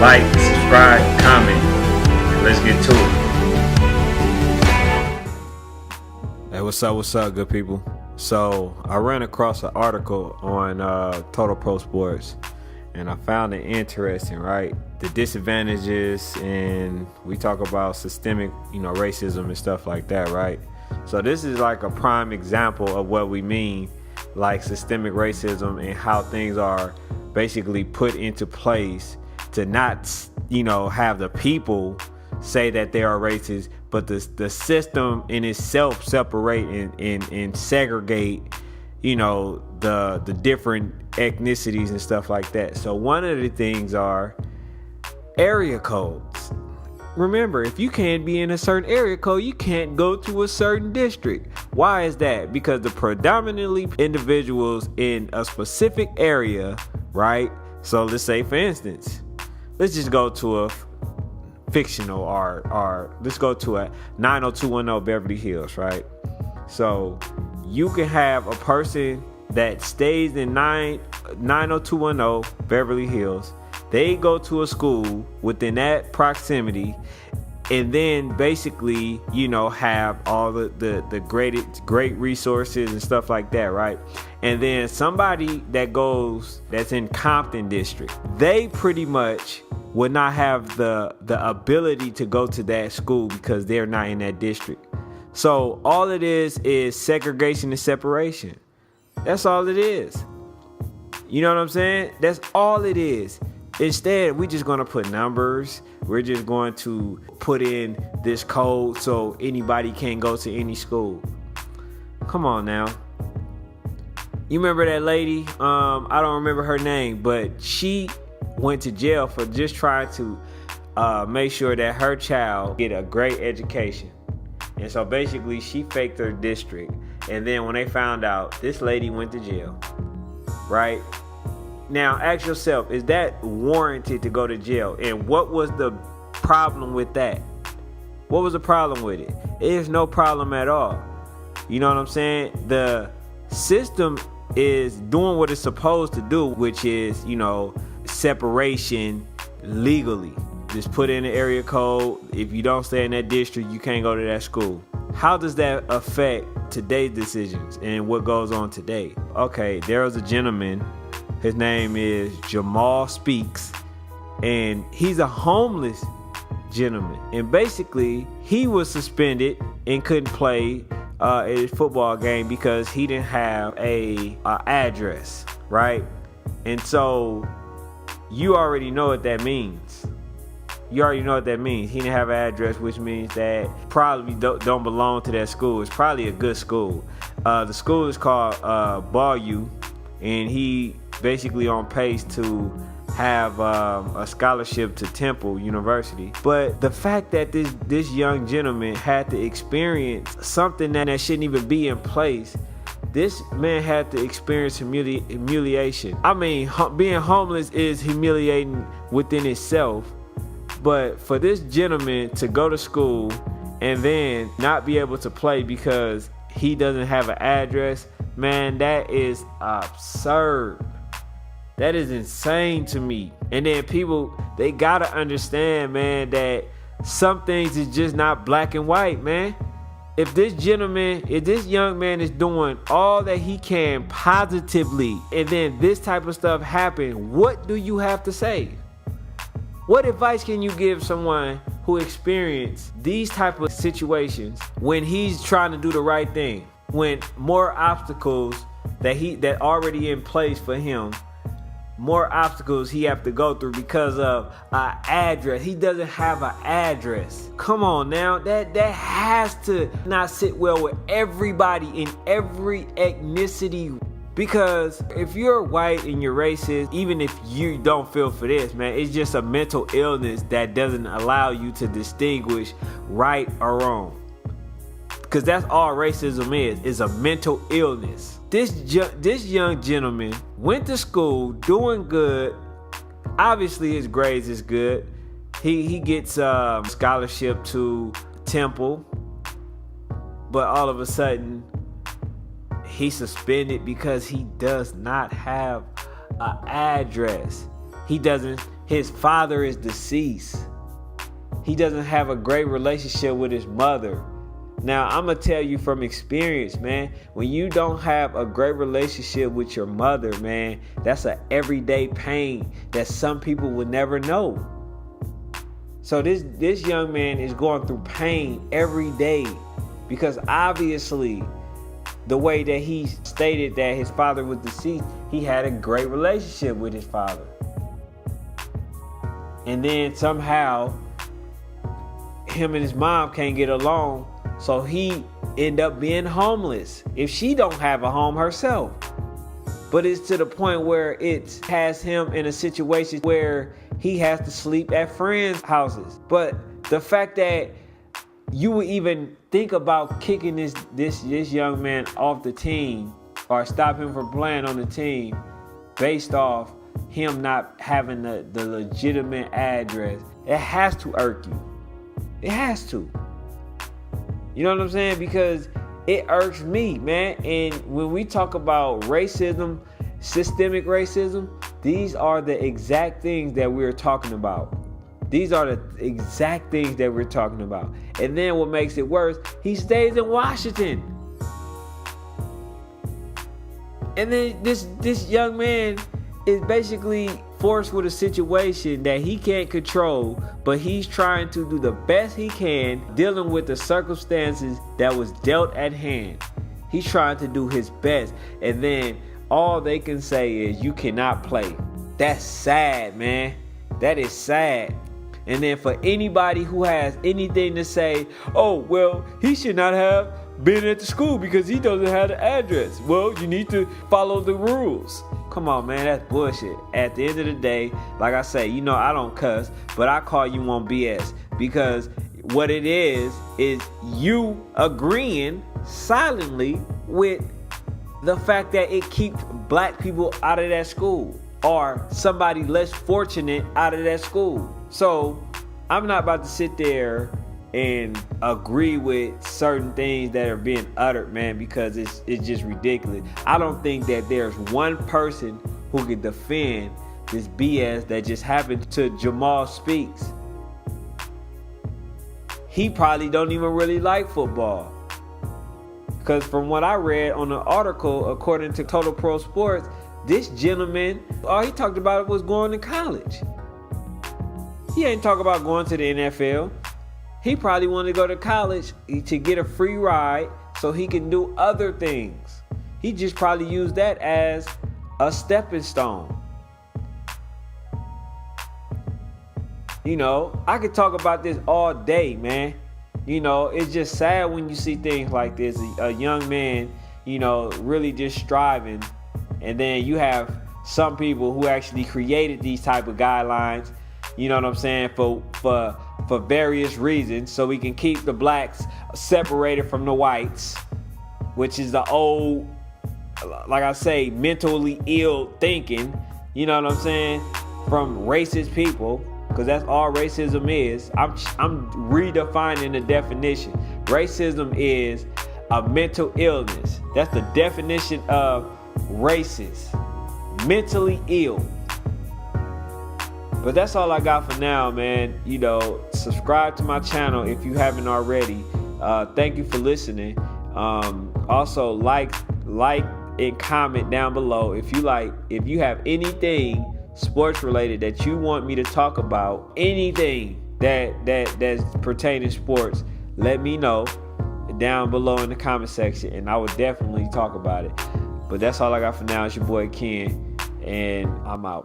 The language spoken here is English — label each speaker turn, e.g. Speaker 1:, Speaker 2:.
Speaker 1: like, subscribe, comment, and let's get to it.
Speaker 2: Hey, what's up, good people? So I ran across an article on Total Pro Sports, and I found it interesting, right? The disadvantages, and we talk about systemic, racism and stuff like that, right? So this is like a prime example of what we mean, like systemic racism, and how things are basically put into place to not, have the people say that they are racist, but the system in itself separate and segregate, the different ethnicities and stuff like that. So one of the things are area codes. Remember, if you can't be in a certain area code, you can't go to a certain district. Why is that? Because the predominantly individuals in a specific area, right? So let's say, for instance, let's just go to a fictional or let's go to a 90210 Beverly Hills, right? So you can have a person that stays in 90210 Beverly Hills. They go to a school within that proximity, and then basically, have all the great resources and stuff like that, right? And then somebody that's in Compton district, they pretty much would not have the ability to go to that school because they're not in that district. So all it is segregation and separation. That's all it is. You know what I'm saying? That's all it is. Instead, we're just going to put numbers. We're just going to put in this code so anybody can go to any school. Come on now. You remember that lady? I don't remember her name, but she went to jail for just trying to make sure that her child get a great education. And so basically she faked her district. And then when they found out, this lady went to jail, right? Now ask yourself, is that warranted to go to jail? And what was the problem with that? What was the problem with it? There's no problem at all. You know what I'm saying? The system is doing what it's supposed to do, which is, separation legally. Just put in the area code. If you don't stay in that district, you can't go to that school. How does that affect today's decisions and what goes on today? Okay, there was a gentleman. His name is Jamal Speaks, and he's a homeless gentleman. And basically, he was suspended and couldn't play a football game because he didn't have a address, right? And so you already know what that means. You already know what that means. He didn't have an address, which means that probably don't belong to that school. It's probably a good school. The school is called Bayou, and he basically on pace to have a scholarship to Temple University. But the fact that this young gentleman had to experience something that shouldn't even be in place, this man had to experience humiliation. I mean, being homeless is humiliating within itself. But for this gentleman to go to school and then not be able to play because he doesn't have an address, man, that is absurd. That is insane to me. And then people, they gotta understand, man, that some things is just not black and white, man. If this young man is doing all that he can positively, and then this type of stuff happen, what do you have to say? What advice can you give someone who experienced these type of situations when he's trying to do the right thing? When more obstacles that already in place for him, more obstacles he have to go through because of an address. He doesn't have an address. Come on now, that has to not sit well with everybody in every ethnicity. Because if you're white and you're racist, even if you don't feel for this, man, it's just a mental illness that doesn't allow you to distinguish right or wrong. Because that's all racism is a mental illness. This young gentleman went to school doing good. Obviously his grades is good. He gets a scholarship to Temple. But all of a sudden he's suspended because he does not have an address. He his father is deceased. He doesn't have a great relationship with his mother. Now, I'm going to tell you from experience, man, when you don't have a great relationship with your mother, man, that's an everyday pain that some people will never know. So this young man is going through pain every day because obviously the way that he stated that his father was deceased, he had a great relationship with his father. And then somehow him and his mom can't get along, so he end up being homeless if she don't have a home herself. But it's to the point where it has him in a situation where he has to sleep at friends' houses. But the fact that you would even think about kicking this young man off the team or stop him from playing on the team based off him not having the legitimate address, it has to irk you. It has to. You know what I'm saying? Because it irks me, man. And when we talk about racism, systemic racism, these are the exact things that we're talking about. These are the exact things that we're talking about. And then what makes it worse, he stays in Washington. And then this young man is basically forced with a situation that he can't control, but he's trying to do the best he can dealing with the circumstances that was dealt at hand. He's trying to do his best, and then all they can say is you cannot play. That's sad, man. That is sad. And then for anybody who has anything to say, oh, well, he should not have been at the school because he doesn't have the address. Well, you need to follow the rules. Come on, man, that's bullshit. At the end of the day, like I say, you know, I don't cuss, but I call you on BS because what it is you agreeing silently with the fact that it keeps black people out of that school or somebody less fortunate out of that school. So I'm not about to sit there and agree with certain things that are being uttered, man, because it's just ridiculous. I don't think that there's one person who can defend this BS that just happened to Jamal Speaks. He probably don't even really like football. Because from what I read on the article, according to Total Pro Sports, this gentleman, all he talked about was going to college. He ain't talk about going to the NFL. He probably wanted to go to college to get a free ride so he can do other things. He just probably used that as a stepping stone. You know, I could talk about this all day, man. You know, it's just sad when you see things like this. A young man, you know, really just striving. And then you have some people who actually created these type of guidelines, you know what I'm saying, for various reasons, so we can keep the blacks separated from the whites, which is the old, like I say, mentally ill thinking, you know what I'm saying, from racist people, because that's all racism is. I'm redefining the definition. Racism is a mental illness. That's the definition of racist. Mentally ill. But that's all I got for now, man. You know, subscribe to my channel if you haven't already. Thank you for listening. Also, like and comment down below if you have anything sports related that you want me to talk about, anything that's pertaining to sports, let me know down below in the comment section, and I will definitely talk about it. But that's all I got for now. It's your boy Ken, and I'm out.